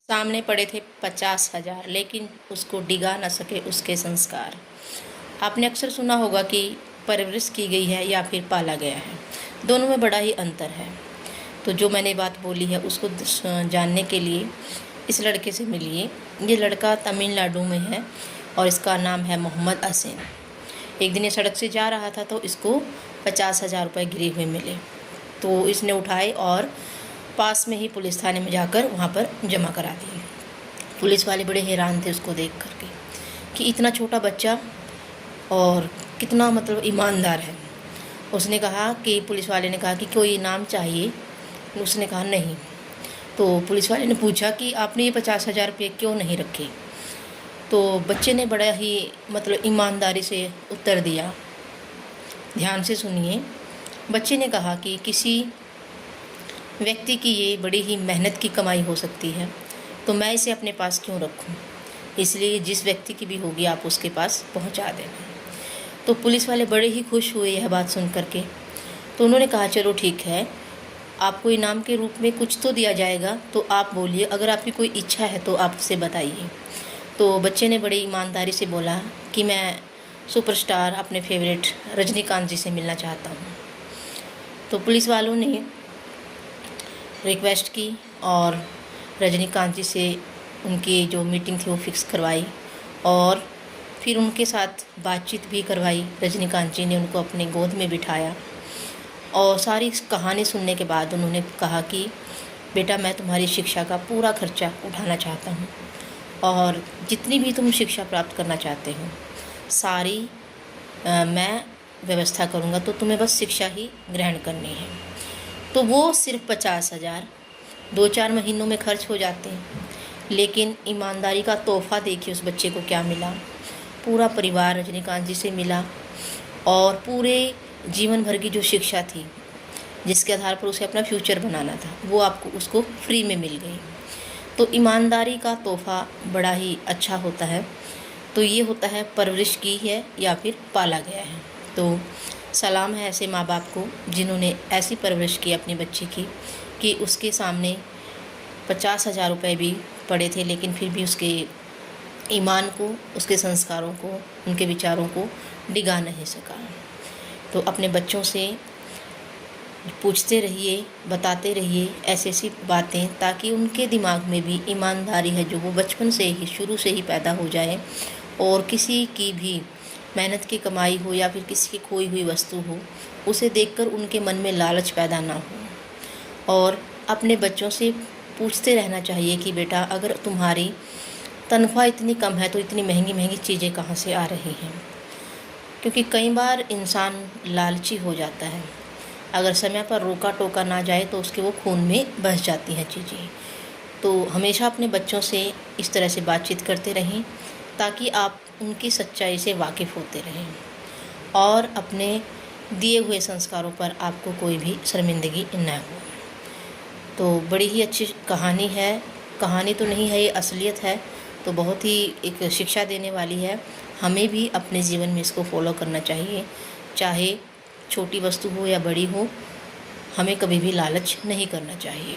सामने पड़े थे 50,000, लेकिन उसको डिगा न सके उसके संस्कार। आपने अक्सर सुना होगा कि परवरिश की गई है या फिर पाला गया है, दोनों में बड़ा ही अंतर है। तो जो मैंने बात बोली है उसको जानने के लिए इस लड़के से मिलिए। ये लड़का तमिलनाडु में है और इसका नाम है मोहम्मद असीम। एक दिन ये सड़क से जा रहा था तो इसको 50,000 रुपये गिरे हुए मिले, तो इसने उठाए और पास में ही पुलिस थाने में जाकर वहाँ पर जमा करा दिए। पुलिस वाले बड़े हैरान थे उसको देख करके कि इतना छोटा बच्चा और कितना मतलब ईमानदार है। उसने कहा कि पुलिस वाले ने कहा कि कोई इनाम चाहिए, उसने कहा नहीं। तो पुलिस वाले ने पूछा कि आपने ये 50,000 रुपये क्यों नहीं रखे। तो बच्चे ने बड़ा ही मतलब ईमानदारी से उत्तर दिया। ध्यान से सुनिए। बच्चे ने कहा कि किसी व्यक्ति की ये बड़ी ही मेहनत की कमाई हो सकती है, तो मैं इसे अपने पास क्यों रखूं, इसलिए जिस व्यक्ति की भी होगी आप उसके पास पहुंचा देना। तो पुलिस वाले बड़े ही खुश हुए यह बात सुन करके। तो उन्होंने कहा चलो ठीक है, आपको इनाम के रूप में कुछ तो दिया जाएगा, तो आप बोलिए, अगर आपकी कोई इच्छा है तो आप उसे बताइए। तो बच्चे ने बड़ी ईमानदारी से बोला कि मैं सुपरस्टार अपने फेवरेट रजनीकांत जी से मिलना चाहता हूँ। तो पुलिस वालों ने रिक्वेस्ट की और रजनीकांत जी से उनकी जो मीटिंग थी वो फिक्स करवाई और फिर उनके साथ बातचीत भी करवाई। रजनीकांत जी ने उनको अपने गोद में बिठाया और सारी कहानी सुनने के बाद उन्होंने कहा कि बेटा, मैं तुम्हारी शिक्षा का पूरा खर्चा उठाना चाहता हूँ और जितनी भी तुम शिक्षा प्राप्त करना चाहते हो सारी मैं व्यवस्था करूँगा, तो तुम्हें बस शिक्षा ही ग्रहण करनी है। तो वो सिर्फ 50,000 2-4 महीनों में खर्च हो जाते हैं, लेकिन ईमानदारी का तोहफ़ा देखिए उस बच्चे को क्या मिला। पूरा परिवार रजनीकांत जी से मिला और पूरे जीवन भर की जो शिक्षा थी जिसके आधार पर उसे अपना फ्यूचर बनाना था वो आपको उसको फ्री में मिल गई। तो ईमानदारी का तोहफ़ा बड़ा ही अच्छा होता है। तो ये होता है परवरिश की है या फिर पाला गया है। तो सलाम है ऐसे माँ बाप को जिन्होंने ऐसी परवरिश की अपने बच्चे की कि उसके सामने 50,000 रुपये भी पड़े थे, लेकिन फिर भी उसके ईमान को, उसके संस्कारों को, उनके विचारों को डिगा नहीं सका। तो अपने बच्चों से पूछते रहिए, बताते रहिए ऐसी ऐसी बातें, ताकि उनके दिमाग में भी ईमानदारी है जो वो बचपन से ही, शुरू से ही पैदा हो जाए और किसी की भी मेहनत की कमाई हो या फिर किसी की खोई हुई वस्तु हो, उसे देखकर उनके मन में लालच पैदा ना हो। और अपने बच्चों से पूछते रहना चाहिए कि बेटा, अगर तुम्हारी तनख्वाह इतनी कम है तो इतनी महंगी महंगी चीज़ें कहाँ से आ रही हैं, क्योंकि कई बार इंसान लालची हो जाता है। अगर समय पर रोका टोका ना जाए तो उसके वो खून में बस जाती हैं चीज़ें। तो हमेशा अपने बच्चों से इस तरह से बातचीत करते रहें ताकि आप उनकी सच्चाई से वाकिफ़ होते रहें और अपने दिए हुए संस्कारों पर आपको कोई भी शर्मिंदगी न हो। तो बड़ी ही अच्छी कहानी है। कहानी तो नहीं है, ये असलियत है। तो बहुत ही एक शिक्षा देने वाली है। हमें भी अपने जीवन में इसको फॉलो करना चाहिए, चाहे छोटी वस्तु हो या बड़ी हो, हमें कभी भी लालच नहीं करना चाहिए।